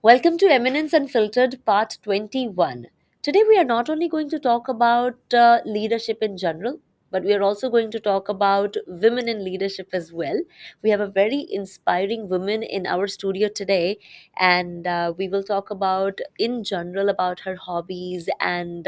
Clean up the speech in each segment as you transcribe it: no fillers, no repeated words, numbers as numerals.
Welcome to Eminence Unfiltered Part 21. Today, we are not only going to talk about leadership in general, but we are also going to talk about women in leadership as well. We have a very inspiring woman in our studio today, and we will talk about, in general, about her hobbies and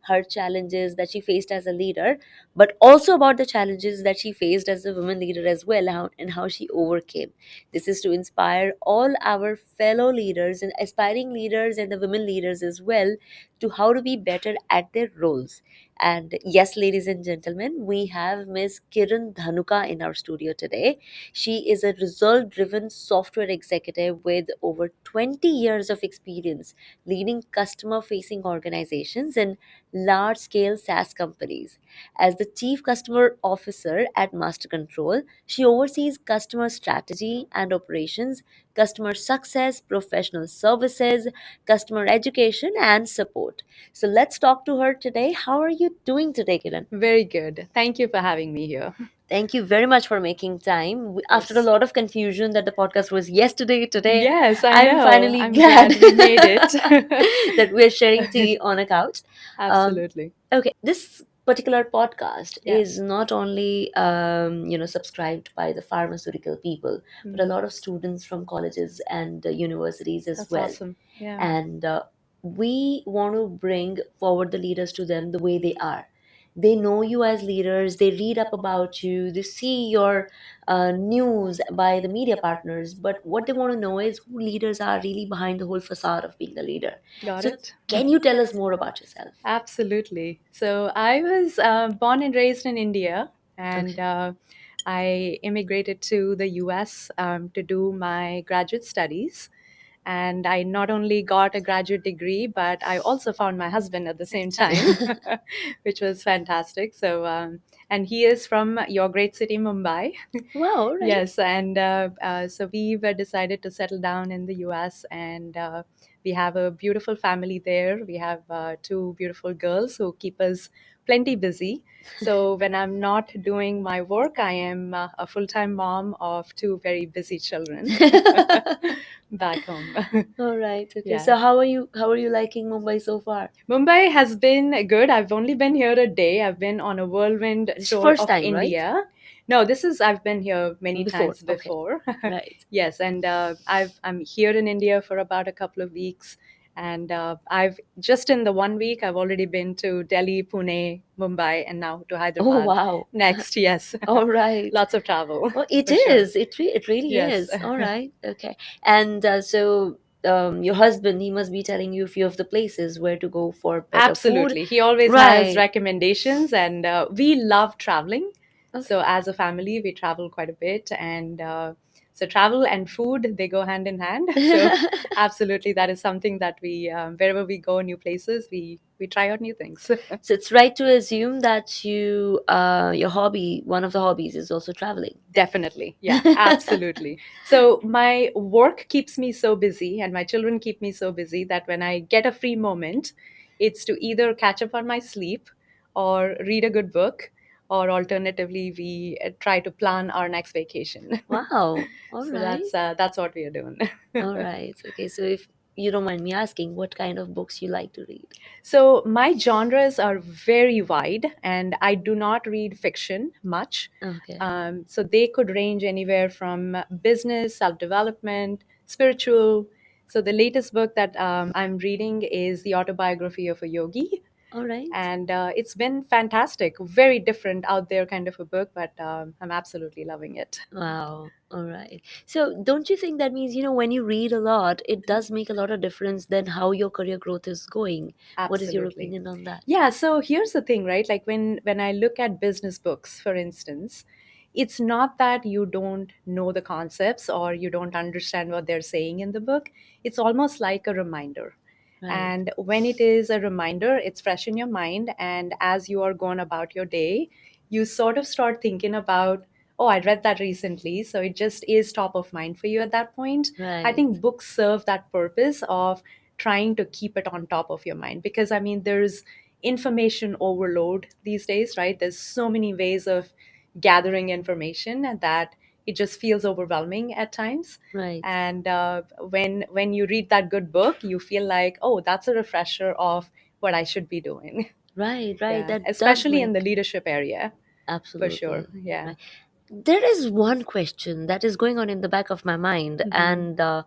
her challenges that she faced as a leader, but also about the challenges that she faced as a woman leader as well, and how she overcame. This is to inspire all our fellow leaders and aspiring leaders and the women leaders as well to how to be better at their roles. And yes, ladies and gentlemen, we have Miss Kiran Dhanuka in our studio today. She is a result driven software executive with over 20 years of experience leading customer facing organizations and large scale SaaS companies. As the Chief Customer Officer at Mastercontrol, she oversees customer strategy and operations, customer success, professional services, customer education, and support. So let's talk to her today. How are you doing today, Kiran? Very good. Thank you for having me here. Thank you very much for making time. After a Yes. lot of confusion that the podcast was yesterday, today, Yes, I I'm know. finally I'm glad glad we made it. that we're sharing tea on a couch. Um, Absolutely. okay, this particular podcast Yeah. is not only subscribed by the pharmaceutical people, but a Mhm. lot of students from colleges and universities as That's well. awesome. Yeah. And we want to bring forward the leaders to them the way they are. They know you as leaders, they read up about you, they see your news by the media partners, but what they want to know is who leaders are really behind the whole facade of being a leader. Got So it. can you tell us more about yourself? Absolutely. So I was born and raised in India, and Okay. I immigrated to the US to do my graduate studies. And I not only got a graduate degree, but I also found my husband at the same time, which was fantastic. So, and he is from your great city, Mumbai. Wow, all right. Yes, and so we were decided to settle down in the US, and we have a beautiful family there. We have two beautiful girls who keep us plenty busy. So when I'm not doing my work, I am a full-time mom of two very busy children back home. All right. Okay. Yeah. So how are you liking Mumbai so far? Mumbai has been good. I've only been here a day. I've been on a whirlwind This is tour first of time, right? India. No, this is I've been here many Before. times Okay. before. Right. Yes, and I'm here in India for about a couple of weeks, and I've just in the 1 week I've already been to Delhi, Pune, Mumbai, and now to Oh, Hyderabad. wow. Next, yes, All right. lots of travel Oh, it for sure. is. It really Yes. is. All right. Okay. And so your husband, he must be telling you a few of the places where to go for better food. Absolutely. He always has Right. recommendations, and we love traveling. Okay. So, as a family, we travel quite a bit. And so, travel and food, they go hand in hand. So, absolutely, that is something that we, wherever we go, new places, we try out new things. So it's right to assume that your hobby, one of the hobbies, is also traveling. Definitely. Yeah, absolutely. So, my work keeps me so busy, and my children keep me so busy that when I get a free moment, it's to either catch up on my sleep or read a good book, or alternatively, we try to plan our next vacation. Wow. All So, right. that's what we are doing. All right. Okay. So if you don't mind me asking, what kind of books you like to read? So, my genres are very wide, and I do not read fiction much. Okay. So, they could range anywhere from business, self development, spiritual. So, the latest book that I'm reading is the autobiography of a yogi. All right. And it's been fantastic, very different out there kind of a book, but I'm absolutely loving it. Wow. All right. So don't you think that means, when you read a lot, it does make a lot of difference than how your career growth is going? What is your Absolutely. opinion on that? Yeah, so here's the thing, right? Like when I look at business books, for instance, it's not that you don't know the concepts or you don't understand what they're saying in the book. It's almost like a reminder. Right. And when it is a reminder, it's fresh in your mind. And as you are going about your day, you sort of start thinking about, oh, I read that recently. So it just is top of mind for you at that point. I Right. think books serve that purpose of trying to keep it on top of your mind because, I mean, there's information overload these days, right? There's so many ways of gathering information, and that it just feels overwhelming at times. Right. And when you read that good book, you feel like, oh, that's a refresher of what I should be doing. Right, right. Yeah, That does especially in the make leadership area, for sure. absolutely Yeah. right. There is one question that is going on in the back of my mind, Hmm. and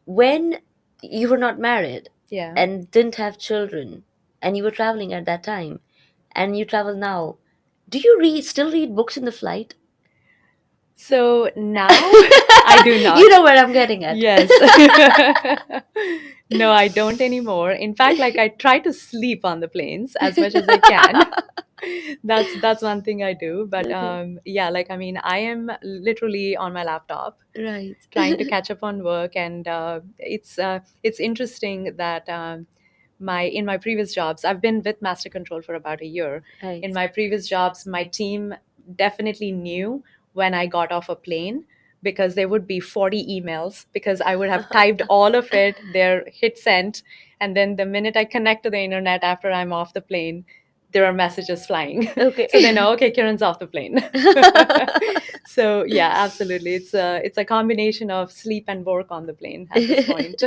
when you were not married Yeah. and didn't have children, and you were traveling at that time, and you travel now, do you still read books in the flight? So now I do You not. know where I'm getting at. Yes. No, I don't anymore. In fact, like I try to sleep on the planes as much as I can. That's one thing I do. But Okay. yeah, like I mean, I am literally on my laptop Right. trying to catch up on work, and it's interesting that my in my previous jobs, I've been with Mastercontrol for about a year. In Right. my previous jobs, my team definitely knew when I got off a plane, because there would be 40 emails, because I would have typed all of it, there, hit send, and then the minute I connect to the internet after I'm off the plane, there are messages flying. So they Okay. know, okay, Kiran's off the plane. So yeah, absolutely. It's a combination of sleep and work on the plane at this point.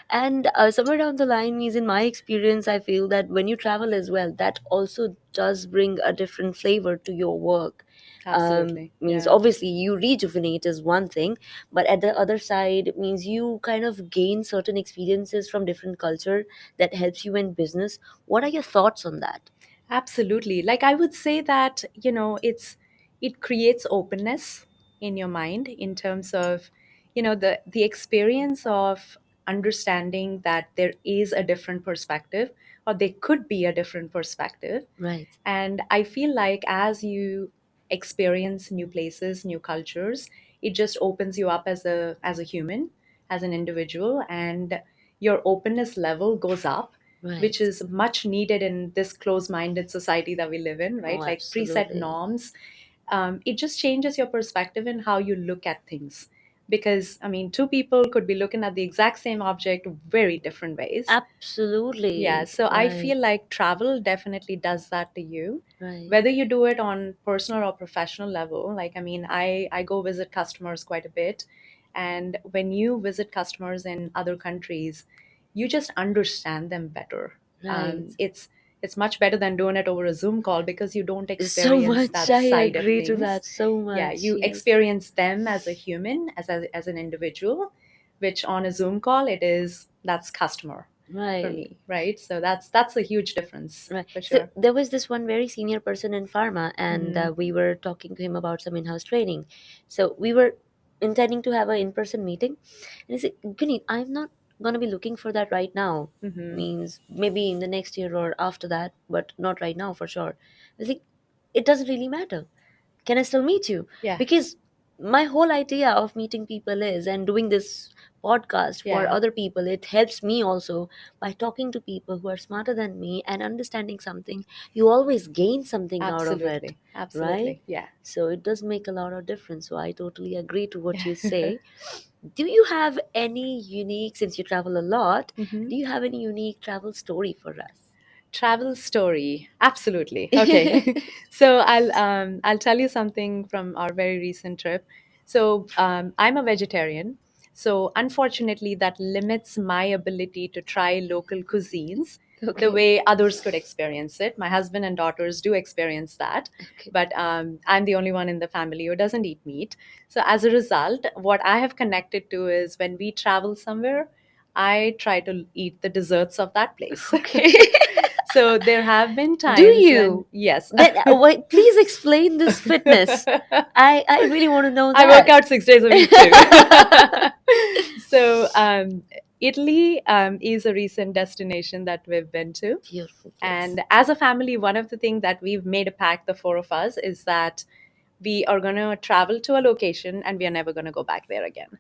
And somewhere down the line means, in my experience, I feel that when you travel as well, that also does bring a different flavor to your work. Absolutely. Means Yeah. obviously you rejuvenate is one thing, but at the other side means you kind of gain certain experiences from different culture that helps you in business. What are your thoughts on that? Absolutely. Like I would say that, it creates openness in your mind, in terms of, the experience of understanding that there is a different perspective, or there could be a different perspective. Right. And I feel like as you experience new places, new cultures, it just opens you up as a human, as an individual, and your openness level goes up, which Right. is much needed in this close-minded society that we live in, Oh, right? Like preset absolutely. norms. It just changes your perspective in how you look at things. Because I mean, two people could be looking at the exact same object very different ways. Yeah, Absolutely. so I Right. feel like travel definitely does that to you. Right. Whether you do it on personal or professional level, like I mean, I go visit customers quite a bit, and when you visit customers in other countries, you just understand them better. Right. It's much better than doing it over a Zoom call, because you don't So experience much. that I side of agree to things. that so Yeah, much. you Yes. experience them as a human, as an individual, which on a Zoom call, that's customer for Right. me, right? So that's a huge difference Right. for So sure. there was this one very senior person in pharma, and Hmm. we were talking to him about some in-house training. So we were intending to have an in-person meeting, and he said, "Guneet, I'm not gonna be looking for that right now. Hmm. Means maybe in the next year or after that, but not right now for sure." I was like, "It doesn't really matter. Can I still meet you?" Yeah. Because my whole idea of meeting people is, and doing this podcast for Yeah. other people, it helps me also by talking to people who are smarter than me and understanding something. You always gain something out of it, Absolutely. right? Absolutely. Yeah. So it does make a lot of difference. So I totally agree to what you say. Do you have any unique, since you travel a lot, Hmm. do you have any unique travel story for us? Travel story. Absolutely. Okay. So I'll tell you something from our very recent trip. So I'm a vegetarian. So unfortunately, that limits my ability to try local cuisines the Okay. way others could experience it. My husband and daughters do experience that, Okay. but I'm the only one in the family who doesn't eat meat. So as a result, what I have connected to is, when we travel somewhere, I try to eat the desserts of that place. Okay. So there have been Do times when, you? yes. Then wait, please explain this fitness. I really want to know I work that. out 6 days a week too. So Italy is a recent destination that we've been to. Beautiful place. And as a family, one of the things that we've made a pact, the four of us, is that we are going to travel to a location and we are never going to go back there again,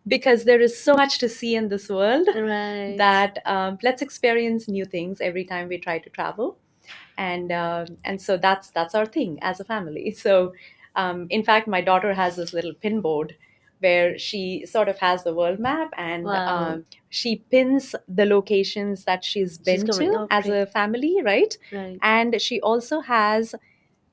because there is so much to see in this world, Right. that let's experience new things every time we try to travel. And so that's our thing as a family. So in fact, my daughter has this little pin board where she sort of has the world map, and Wow. she pins the locations that she's She's been coming. to Oh, as great. a family, right? Right. And she also has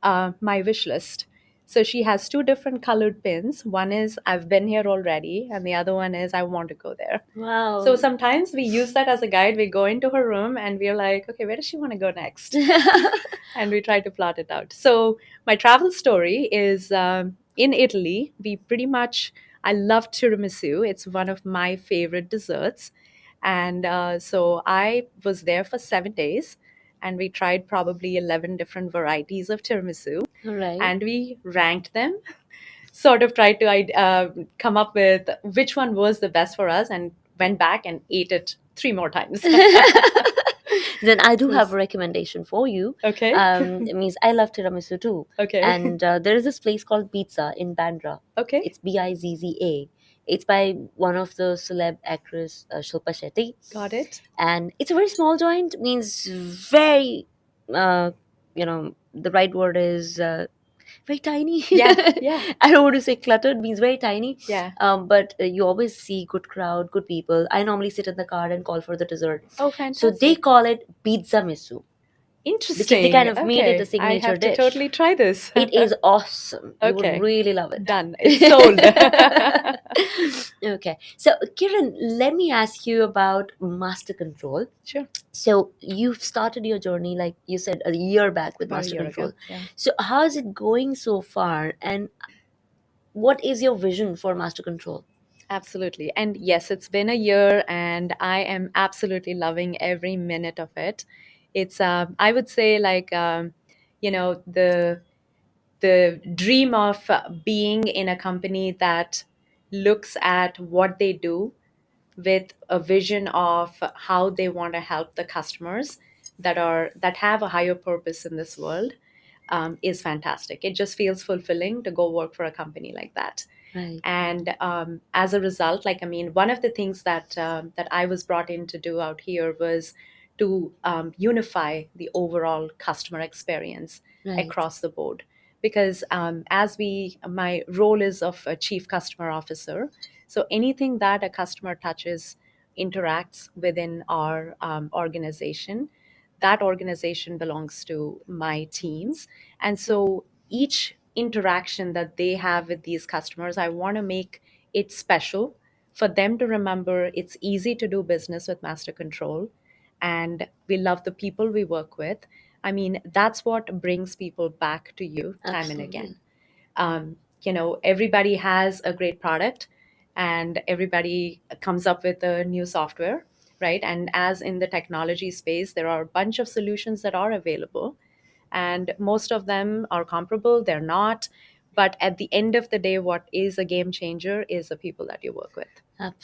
my wish list. So she has two different colored pins. One is I've been here already, and the other one is I want to go there. So Wow. sometimes we use that as a guide. We go into her room and we're like, okay, where does she want to go next? And we try to plot it out. So my travel story is in Italy. We pretty much, I love tiramisu. It's one of my favorite desserts. And so I was there for 7 days, and we tried probably 11 different varieties of tiramisu, All right. and we ranked them, sort of tried to come up with which one was the best for us, and went back and ate it three more times. Then I do have a Yes. recommendation for you. Okay. It means I love tiramisu too. Okay. And there is this place called Pizza in Bandra. Okay. It's Bizza. It's by one of the celeb actress Shilpa Shetty, Got it. and it's a very small joint. Means very, uh, the right word is very tiny. Yeah. Yeah. I don't want to say cluttered, means very tiny. Yeah. But you always see good crowd, good people. I normally sit in the car and call for the dessert. Oh, So they fantastic. call it pizza misu because they kind Interesting. of made it a Okay. I signature have to dish. totally try this. It is awesome. You would Okay. really love it. Done. It's sold. Okay. So, Kiran, let me ask you about Master Control. Sure. So, you've started your journey, like you said, a year back with About a Master year ago. Control. Yeah. So, how is it going so far? And what is your vision for Master Control? Absolutely. And yes, it's been a year, and I am absolutely loving every minute of it. It's, I would say, like, the dream of being in a company that looks at what they do with a vision of how they want to help the customers that have a higher purpose in this world, is fantastic. It just feels fulfilling to go work for a company like that. Right, And as a result, like, I mean, one of the things that I was brought in to do out here was to unify the overall customer experience right, across the board. Because my role is of a chief customer officer, so anything that a customer touches, interacts within our organization, that organization belongs to my teams. And so each interaction that they have with these customers, I want to make it special for them to remember it's easy to do business with Master Control, and we love the people we work with. I mean, that's what brings people back to you time and again. absolutely. Everybody has a great product, and everybody comes up with a new software, right? And as in the technology space, there are a bunch of solutions that are available, and most of them are comparable, they're not. But at the end of the day, what is a game changer is the people that you work with.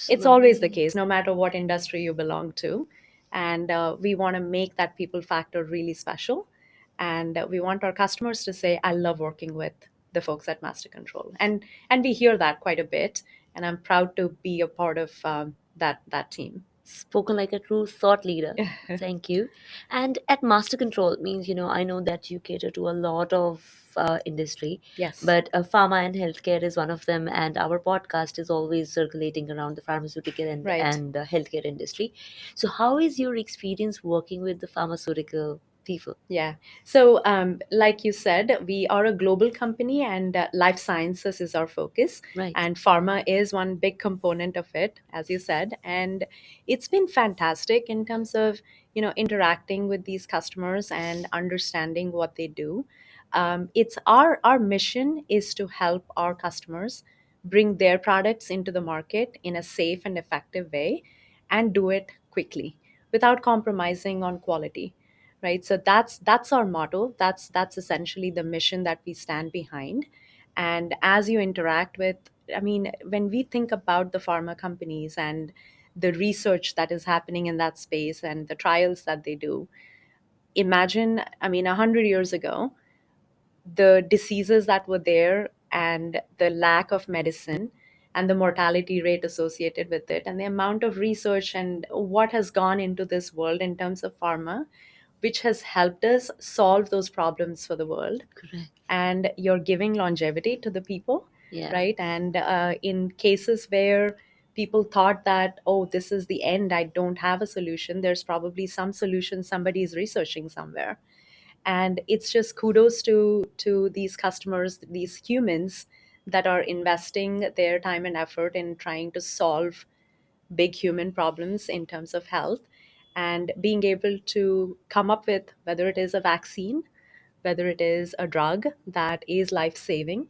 It's always the Absolutely. case, no matter what industry you belong to. And we want to make that people factor really special. And we want our customers to say, I love working with the folks at Master Control. And we hear that quite a bit. And I'm proud to be a part of that team. Spoken like a true thought leader. Thank you. And at Master Control means, I know that you cater to a lot of industry, Yes. but pharma and healthcare is one of them. And our podcast is always circulating around the pharmaceutical and, Right. and healthcare industry. So, how is your experience working with the pharmaceutical people? Yeah. So, like you said, we are a global company, and life sciences is our focus. Right, And pharma is one big component of it, as you said. And it's been fantastic in terms of, interacting with these customers and understanding what they do. It's our mission is to help our customers bring their products into the market in a safe and effective way, and do it quickly without compromising on quality, right? So that's our motto. That's essentially the mission that we stand behind. And as you interact with, I mean, when we think about the pharma companies and the research that is happening in that space and the trials that they do, imagine, I mean, 100 years ago, the diseases that were there, and the lack of medicine, and the mortality rate associated with it, and the amount of research and what has gone into this world in terms of pharma, which has helped us solve those problems for the world. correct. And you're giving longevity to the people. Yeah, right? And in cases where people thought that, oh, this is the end, I don't have a solution, there's probably some solution somebody is researching somewhere. And it's just kudos to these customers, these humans that are investing their time and effort in trying to solve big human problems in terms of health, and being able to come up with, whether it is a vaccine, whether it is a drug that is life saving.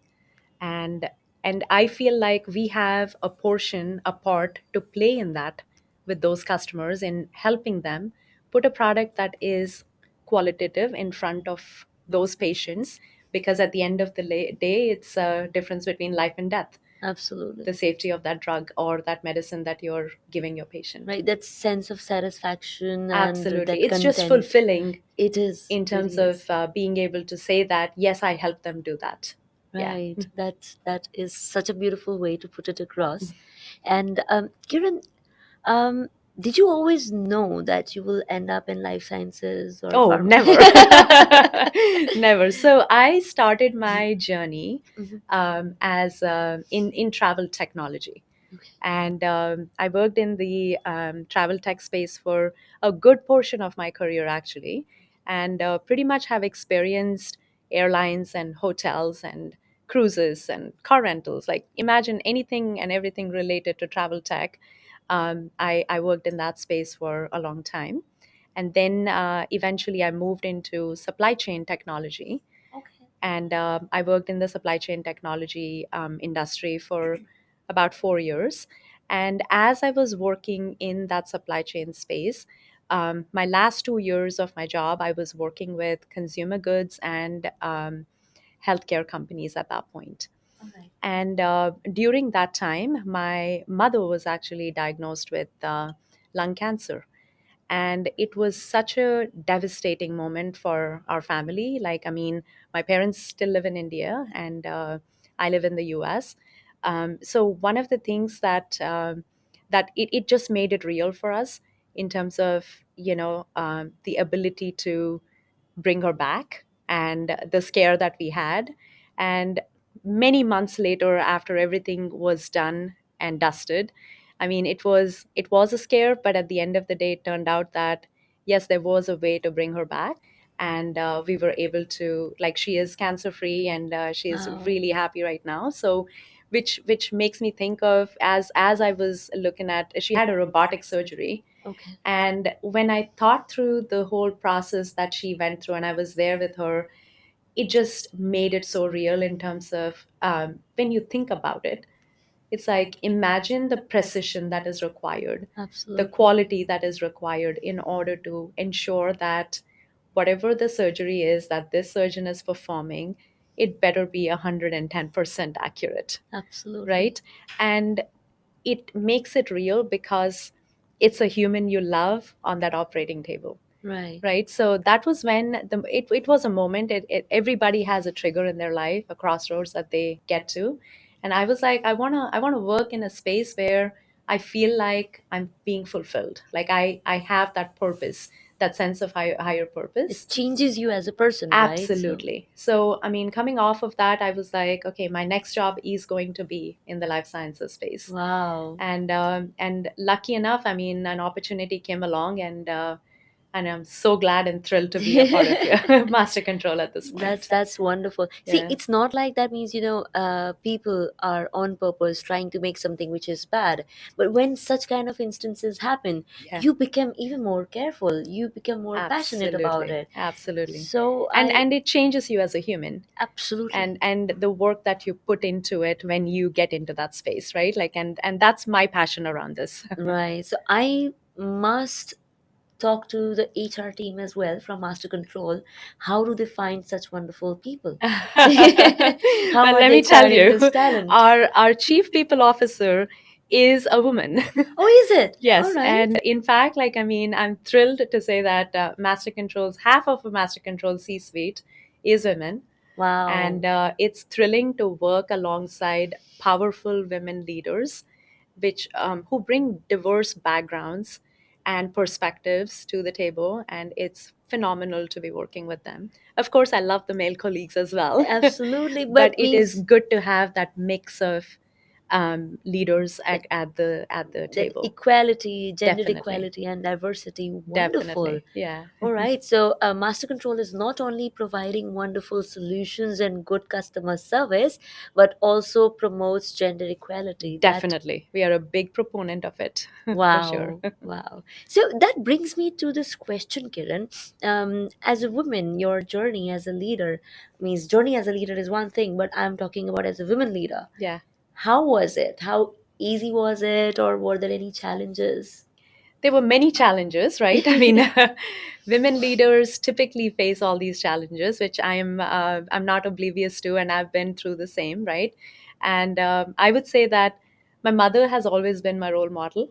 And and I feel like we have a portion, a part to play in that, with those customers, in helping them put a product that is qualitative in front of those patients, because at the end of the day, it's a difference between life and death, absolutely. the safety of that drug or that medicine that you're giving your patient. Right, that sense of satisfaction and Absolutely. that It's just content. fulfilling It is, in it terms really of is. being able to say that, yes, I helped them do that. Yeah. Right, that is such a beautiful way to put it across. And Kiran, um, did you always know that you will end up in life sciences or Oh, pharma? never. Never. So I started my journey Mhm. as in travel technology. Okay. And I worked in the travel tech space for a good portion of my career, actually, and pretty much have experienced airlines and hotels and cruises and car rentals. Like, imagine anything and everything related to travel tech. I worked in that space for a long time. And then eventually I moved into supply chain technology, Okay. and I worked in the supply chain technology industry for about 4 years. And as I was working in that supply chain space, my last 2 years of my job, I was working with consumer goods and healthcare companies at that point. All right. And during that time, my mother was actually diagnosed with lung cancer, and it was such a devastating moment for our family. Like, I mean, my parents still live in India, and I live in the US. So one of the things that it just made it real for us, in terms of, the ability to bring her back, and the scare that we had. And many months later, after everything was done and dusted, I mean, it was a scare, but at the end of the day, it turned out that yes, there was a way to bring her back. And we were able to, like, she is cancer free, and she is Wow. really happy right now. So which makes me think of, as I was looking at, she had a robotic surgery. Okay. And when I thought through the whole process that she went through, and I was there with her, it just made it so real, in terms of, when you think about it, it's like, imagine the precision that is required, the Absolutely. quality that is required, in order to ensure that whatever the surgery is that this surgeon is performing, it better be 110% accurate, Absolutely. right? And it makes it real because it's a human you love on that operating table, Right. right? So that was when it was a moment. Everybody has a trigger in their life, a crossroads that they get to. And I was like, I want to work in a space where I feel like I'm being fulfilled, like I have that purpose, that sense of higher purpose. It changes you as a person, right? So, Absolutely. So, I mean, coming off of that, I was like, okay, my next job is going to be in the life sciences space. wow. And lucky enough, I mean, an opportunity came along, and I'm so glad and thrilled to be a part of your master control at this point. That's wonderful. See, Yeah. it's not like that means, people are on purpose trying to make something which is bad. But when such kind of instances happen, Yeah. you become even more careful. You become more passionate about Absolutely. it. Absolutely. So And I and it changes you as a human, absolutely. and the work that you put into it when you get into that space, right? Like, and that's my passion around this. Right. So I must talk to the HR team as well from Master Control. How do they find such wonderful people? How Well, are let they me tell finding you, this talent? our chief people officer is a woman. Oh, is it? All Yes, right. and in fact, like, I mean, I'm thrilled to say that Master Control's half of a Master Control C-suite is women, and Wow. it's thrilling to work alongside powerful women leaders, which who bring diverse backgrounds and perspectives to the table, and it's phenomenal to be working with them. Of course, I love the male colleagues as well, Absolutely, but but it is means good to have that mix of leaders at the that table. equality, gender Definitely, equality, and diversity. Wonderful. definitely, yeah. All right. So, Master Control is not only providing wonderful solutions and good customer service, but also promotes gender equality. That Definitely, we are a big proponent of it for sure. wow, wow. So that brings me to this question, Kiran. As a woman, your journey as a leader means journey as a leader is one thing, but I'm talking about as a women leader. Yeah. How was it? How easy was it, or were there any challenges? There were many challenges, right? I mean, women leaders typically face all these challenges, which I'm not oblivious to, and I've been through the same, right? And I would say that my mother has always been my role model,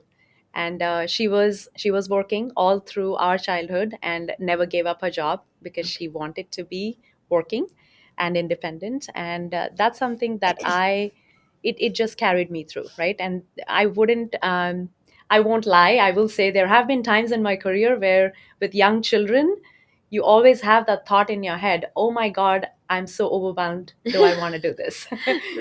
and she was working all through our childhood and never gave up her job because she Okay. wanted to be working and independent, and that's something that it just carried me through, right? And I wouldn't. I won't lie. I will say there have been times in my career where, with young children, you always have that thought in your head, oh my God, I'm so overwhelmed. Do I want to do this?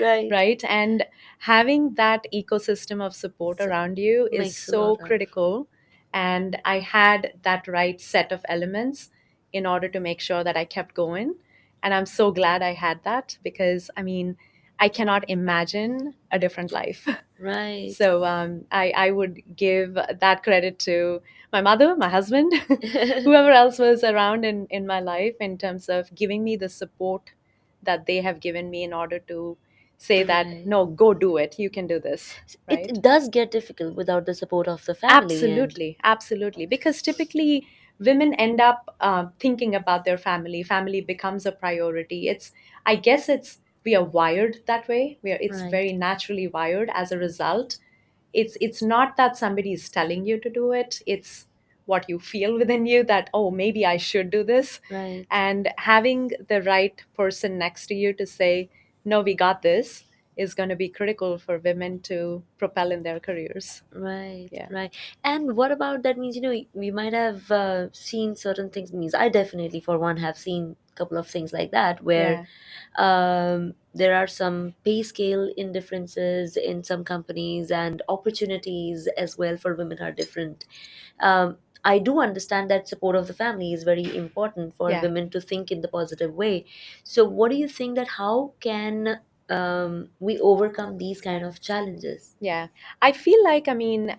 Right. Right? And having that ecosystem of support So, around you is makes a so lot of critical. And I had that right set of elements in order to make sure that I kept going. And I'm so glad I had that because, I mean, I cannot imagine a different life. right. So I would give that credit to my mother, my husband, whoever else was around in my life in terms of giving me the support that they have given me in order to say that, Right. no, go do it. You can do this, It right? does get difficult without the support of the family, and Absolutely, absolutely. Because typically women end up thinking about their family. Family becomes a priority. I guess we are wired that way. It's right, very naturally wired. As a result, it's not that somebody is telling you to do it. It's what you feel within you that, oh, maybe I should do this. right, And having the right person next to you to say, no, we got this, is going to be critical for women to propel in their careers. right, Yeah. right. And what about that means, we might have seen certain things. Means I definitely, for one, have seen a couple of things like that where Yeah. there are some pay scale indifferences in some companies, and opportunities as well for women are different. I do understand that support of the family is very important for Yeah. women to think in the positive way. So, what do you think that how can we overcome these kind of challenges? Yeah. I feel like, I mean,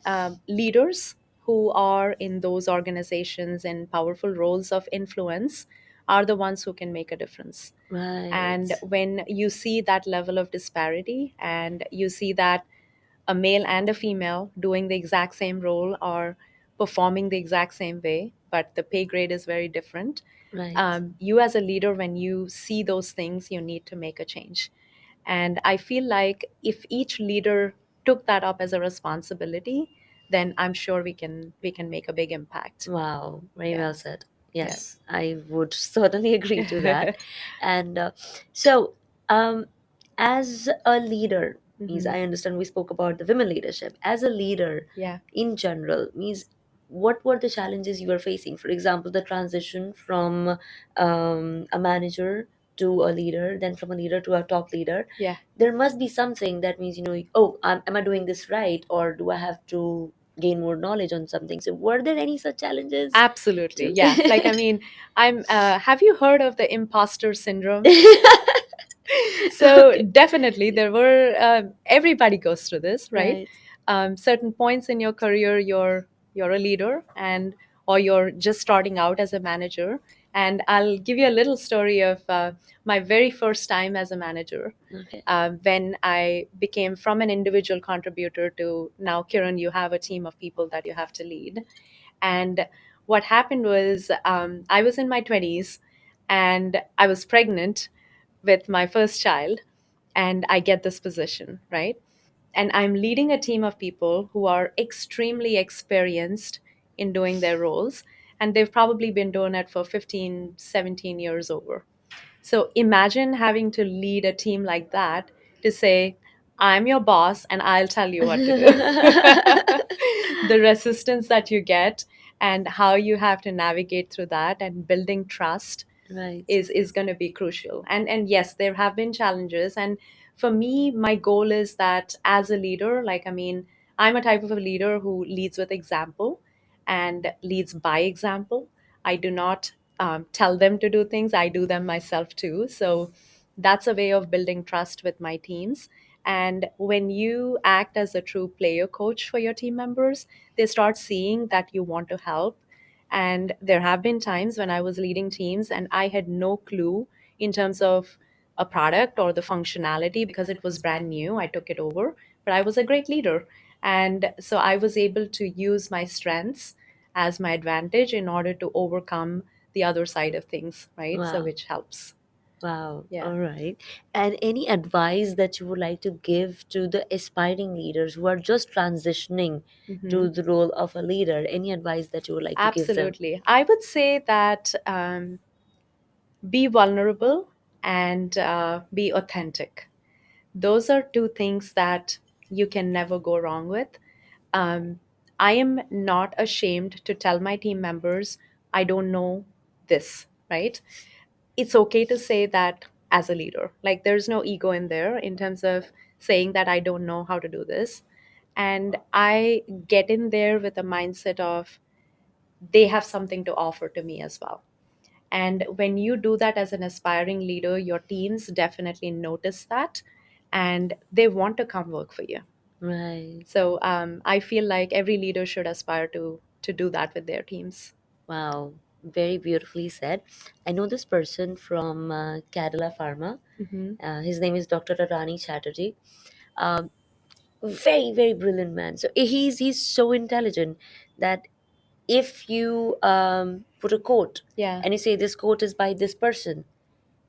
leaders who are in those organizations and powerful roles of influence are the ones who can make a difference. And Right, when you see that level of disparity and you see that a male and a female doing the exact same role or performing the exact same way, but the pay grade is very different, right. you as a leader, when you see those things, you need to make a change. And I feel like if each leader took that up as a responsibility, then I'm sure we can make a big impact. Wow, very Yeah. well said. Yeah. Yes, I would certainly agree to that. And so, um, as a leader, means Hmm. I understand we spoke about the women leadership. As a leader, Yeah. in general, means what were the challenges you were facing? For example, the transition from a manager to a leader, then from a leader to a top leader. Yeah. There must be something that means, oh, am I doing this right, or do I have to gain more knowledge on something? So, were there any such challenges Absolutely. too? Yeah. Like, I mean, have you heard of the imposter syndrome? So Okay, definitely there were everybody goes through this, right? right. Certain points in your career, you're a leader, and or you're just starting out as a manager. And I'll give you a little story of my very first time as a manager, Okay, when I became from an individual contributor to now, Kiran, you have a team of people that you have to lead. And what happened was, I was in my 20s and I was pregnant with my first child, and I get this position, right? And I'm leading a team of people who are extremely experienced in doing their roles, and they've probably been doing it for 15, 17 years over. So imagine having to lead a team like that to say, I'm your boss and I'll tell you what to do. The resistance that you get. and how you have to navigate through that and building trust Right. is going to be crucial. And yes, there have been challenges, and for me, my goal is that as a leader, like, I mean, I'm a type of a leader who leads with example and leads by example. I do not tell them to do things, I do them myself too. So that's a way of building trust with my teams. And when you act as a true player coach for your team members, they start seeing that you want to help. And there have been times when I was leading teams and I had no clue in terms of a product or the functionality because it was brand new. I took it over, but I was a great leader. And so I was able to use my strengths as my advantage in order to overcome the other side of things, right? So, Wow. which helps. Wow. Yeah. All right. And any advice that you would like to give to the aspiring leaders who are just transitioning Hmm. to the role of a leader? Any advice that you would like to give them? Absolutely. I would say that be vulnerable and be authentic. Those are two things that you can never go wrong with. Um, I am not ashamed to tell my team members, I don't know this, right? It's okay to say that as a leader. Like, there's no ego in there in terms of saying that I don't know how to do this. And I get in there with a mindset of they have something to offer to me as well. And when you do that as an aspiring leader, your teams definitely notice that and they want to come work for you. Right. So I feel like every leader should aspire to do that with their teams. Wow. Very beautifully said. I know this person from Kerala Pharma. Hmm. His name is Dr. Rani Chatterjee. Um, Very, very brilliant man. So he's so intelligent that if you put a quote Yeah, and you say this quote is by this person,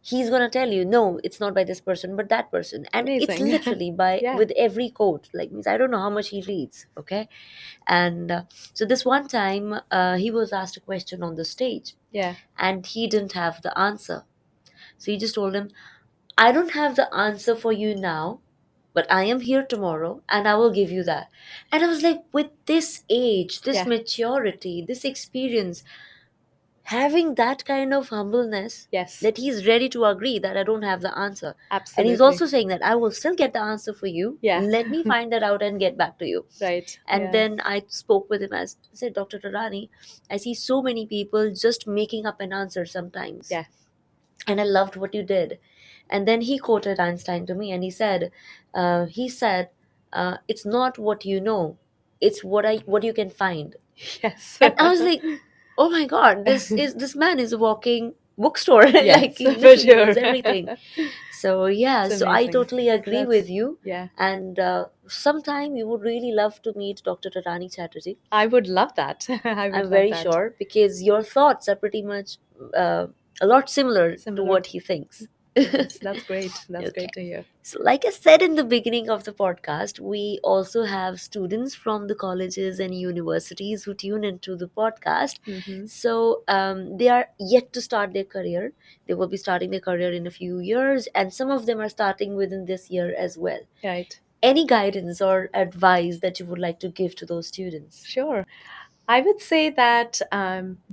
he's gonna tell you no, it's not by this person but that person, and it's amazing. literally by Yeah, with every quote. Like, means I don't know how much he reads. Okay. And so this one time he was asked a question on the stage yeah, and he didn't have the answer. So he just told him, I don't have the answer for you now, but I am here tomorrow and I will give you that. And I was like, with this age, this yeah, maturity, this experience, having that kind of humbleness, yes, that he's ready to agree that I don't have the answer. And he's absolutely. also saying that I will still get the answer for you. Yeah, Let me find that out and get back to you. right. And Yeah, then I spoke with him. As I said, Dr. Tarani, I see so many people just making up an answer sometimes. yeah, And I loved what you did. And then he quoted Einstein to me and he said, it's not what you know, it's what you can find. yes, And I was like, oh my god, this man is a walking bookstore. Like, yes, he for literally sure. knows everything. So yeah, It's so I amazing. totally agree That's with you. yeah. And sometime you would really love to meet Dr. Tarani Chatterjee. I would love that. I would I'm love very that. sure, because your thoughts are pretty much uh, a lot similar to Similar. what he thinks. That's great. That's Okay. great to hear. So, like I said in the beginning of the podcast, we also have students from the colleges and universities who tune into the podcast. Hmm. So, they are yet to start their career. They will be starting their career in a few years, and some of them are starting within this year as well. Right. Any guidance or advice that you would like to give to those students? Sure. I would say that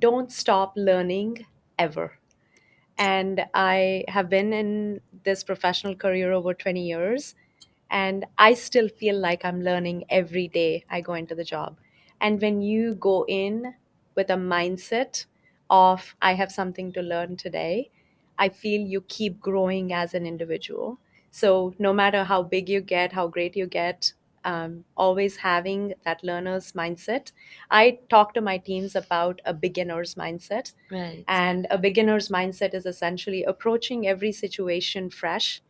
don't stop learning ever. And I have been in this professional career over 20 years, and I still feel like I'm learning every day I go into the job. And when you go in with a mindset of, I have something to learn today, I feel you keep growing as an individual. So no matter how big you get, how great you get, always having that learner's mindset. I talk to my teams about a beginner's mindset. Right. And a beginner's mindset is essentially approaching every situation fresh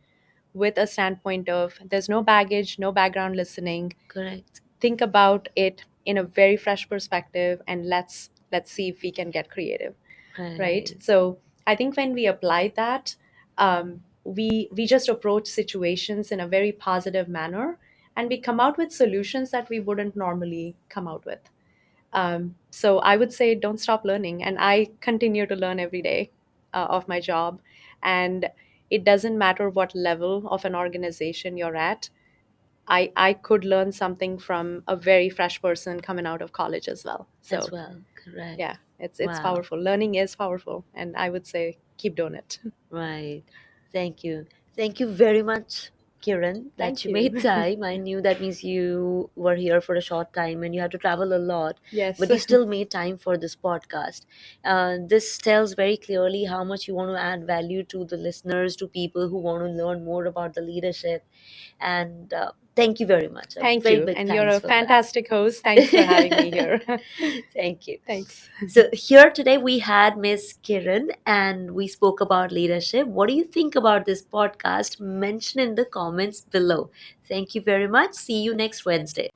with a standpoint of there's no baggage, no background listening. Correct. Think about it in a very fresh perspective, and let's see if we can get creative, right? Right. So I think when we apply that, we just approach situations in a very positive manner, and we come out with solutions that we wouldn't normally come out with. So I would say don't stop learning, and I continue to learn every day of my job. And it doesn't matter what level of an organization you're at. I could learn something from a very fresh person coming out of college as well. As So well. Correct. Yeah, it's Wow. powerful. Learning is powerful, and I would say keep doing it. Right. Thank you. Thank you very much, Kiran, that Thank you made you. time. I knew that means you were here for a short time and you had to travel a lot, Yes. but you still made time for this podcast. This tells very clearly how much you want to add value to the listeners, to people who want to learn more about the leadership. And thank you very much. A Thank very you, big and you're thanks a for that. fantastic host. Thanks for having me here. Thank you. Thanks. So here today we had Miss Kiran and we spoke about leadership. What do you think about this podcast? Mention in the comments below. Thank you very much. See you next Wednesday.